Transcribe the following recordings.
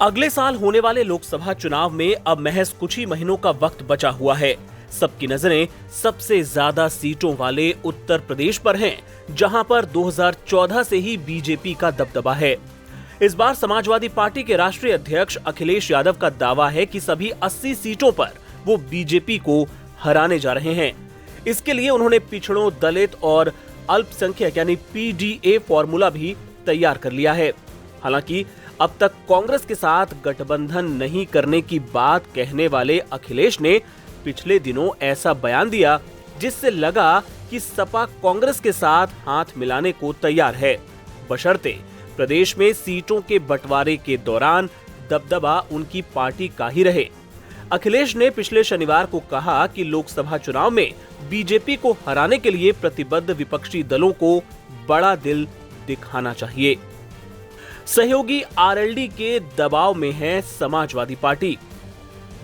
अगले साल होने वाले लोकसभा चुनाव में अब महज कुछ ही महीनों का वक्त बचा हुआ है। सबकी नजरें सबसे ज्यादा सीटों वाले उत्तर प्रदेश पर हैं, जहां पर 2014 से ही बीजेपी का दबदबा है। इस बार समाजवादी पार्टी के राष्ट्रीय अध्यक्ष अखिलेश यादव का दावा है कि सभी 80 सीटों पर वो बीजेपी को हराने जा रहे हैं। इसके लिए उन्होंने पिछड़ों, दलित और अल्पसंख्यक यानी पीडीए फॉर्मूला भी तैयार कर लिया है। हालांकि अब तक कांग्रेस के साथ गठबंधन नहीं करने की बात कहने वाले अखिलेश ने पिछले दिनों ऐसा बयान दिया जिससे लगा कि सपा कांग्रेस के साथ हाथ मिलाने को तैयार है, बशर्ते प्रदेश में सीटों के बंटवारे के दौरान दबदबा उनकी पार्टी का ही रहे। अखिलेश ने पिछले शनिवार को कहा कि लोकसभा चुनाव में बीजेपी को हराने के लिए प्रतिबद्ध विपक्षी दलों को बड़ा दिल दिखाना चाहिए। सहयोगी आरएलडी के दबाव में है समाजवादी पार्टी।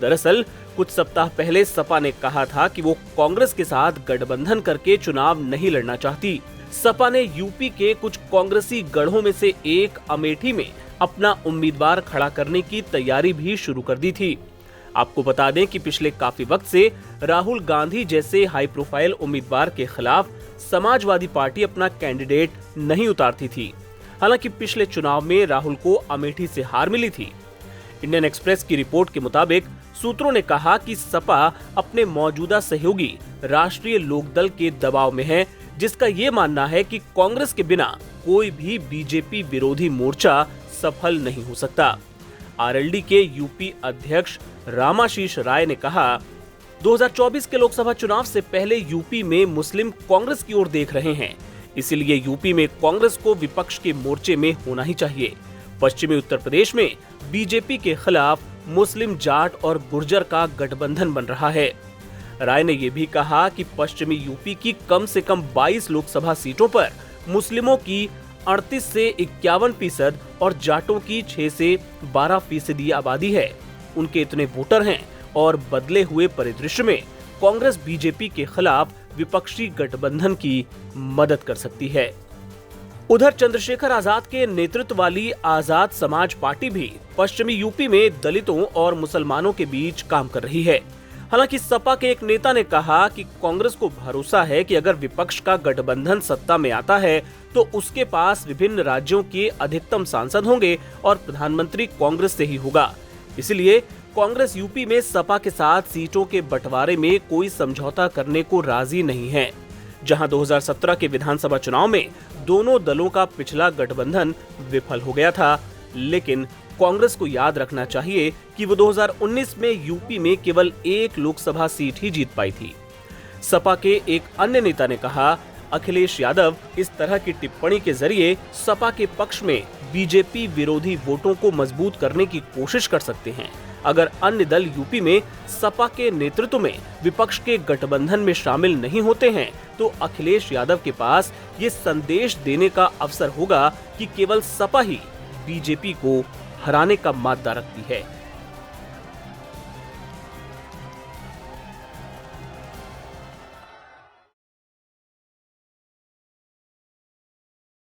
दरअसल कुछ सप्ताह पहले सपा ने कहा था कि वो कांग्रेस के साथ गठबंधन करके चुनाव नहीं लड़ना चाहती। सपा ने यूपी के कुछ कांग्रेसी गढ़ों में से एक अमेठी में अपना उम्मीदवार खड़ा करने की तैयारी भी शुरू कर दी थी। आपको बता दें कि पिछले काफी वक्त से राहुल गांधी जैसे हाई प्रोफाइल उम्मीदवार के खिलाफ समाजवादी पार्टी अपना कैंडिडेट नहीं उतारती थी। हालांकि पिछले चुनाव में राहुल को अमेठी से हार मिली थी। इंडियन एक्सप्रेस की रिपोर्ट के मुताबिक सूत्रों ने कहा कि सपा अपने मौजूदा सहयोगी राष्ट्रीय लोकदल के दबाव में है, जिसका ये मानना है कि कांग्रेस के बिना कोई भी बीजेपी विरोधी मोर्चा सफल नहीं हो सकता। आरएलडी के यूपी अध्यक्ष रामाशीष राय ने कहा, 2024 के लोकसभा चुनाव से पहले यूपी में मुस्लिम कांग्रेस की ओर देख रहे हैं, इसीलिए यूपी में कांग्रेस को विपक्ष के मोर्चे में होना ही चाहिए। पश्चिमी उत्तर प्रदेश में बीजेपी के खिलाफ मुस्लिम, जाट और गुर्जर का गठबंधन बन रहा है। राय ने यह भी कहा कि पश्चिमी यूपी की कम से कम 22 लोकसभा सीटों पर मुस्लिमों की 38 से 51% और जाटों की 6 से 12% आबादी है। उनके इतने वोटर हैं और बदले हुए परिदृश्य में कांग्रेस बीजेपी के खिलाफ विपक्षी गठबंधन की मदद कर सकती है। उधर चंद्रशेखर आजाद के नेतृत्व वाली आजाद समाज पार्टी भी पश्चिमी यूपी में दलितों और मुसलमानों के बीच काम कर रही है। हालांकि सपा के एक नेता ने कहा कि कांग्रेस को भरोसा है कि अगर विपक्ष का गठबंधन सत्ता में आता है तो उसके पास विभिन्न राज्यों के अधिकतम सांसद होंगे और प्रधानमंत्री कांग्रेस से ही होगा। इसलिए कांग्रेस यूपी में सपा के साथ सीटों के बंटवारे में कोई समझौता करने को राजी नहीं है। जहां 2017 के विधानसभा चुनाव में दोनों दलों का पिछला गठबंधन विफल हो गया था, लेकिन कांग्रेस को याद रखना चाहिए कि वो 2019 में यूपी में केवल एक लोकसभा सीट ही जीत पाई थी। सपा के एक अन्य नेता ने कहा, अखिलेश यादव इस तरह की टिप्पणी के जरिए सपा के पक्ष में बीजेपी विरोधी वोटों को मजबूत करने की कोशिश कर सकते हैं। अगर अन्य दल यूपी में सपा के नेतृत्व में विपक्ष के गठबंधन में शामिल नहीं होते हैं तो अखिलेश यादव के पास ये संदेश देने का अवसर होगा कि केवल सपा ही बीजेपी को हराने का मादा रखती है।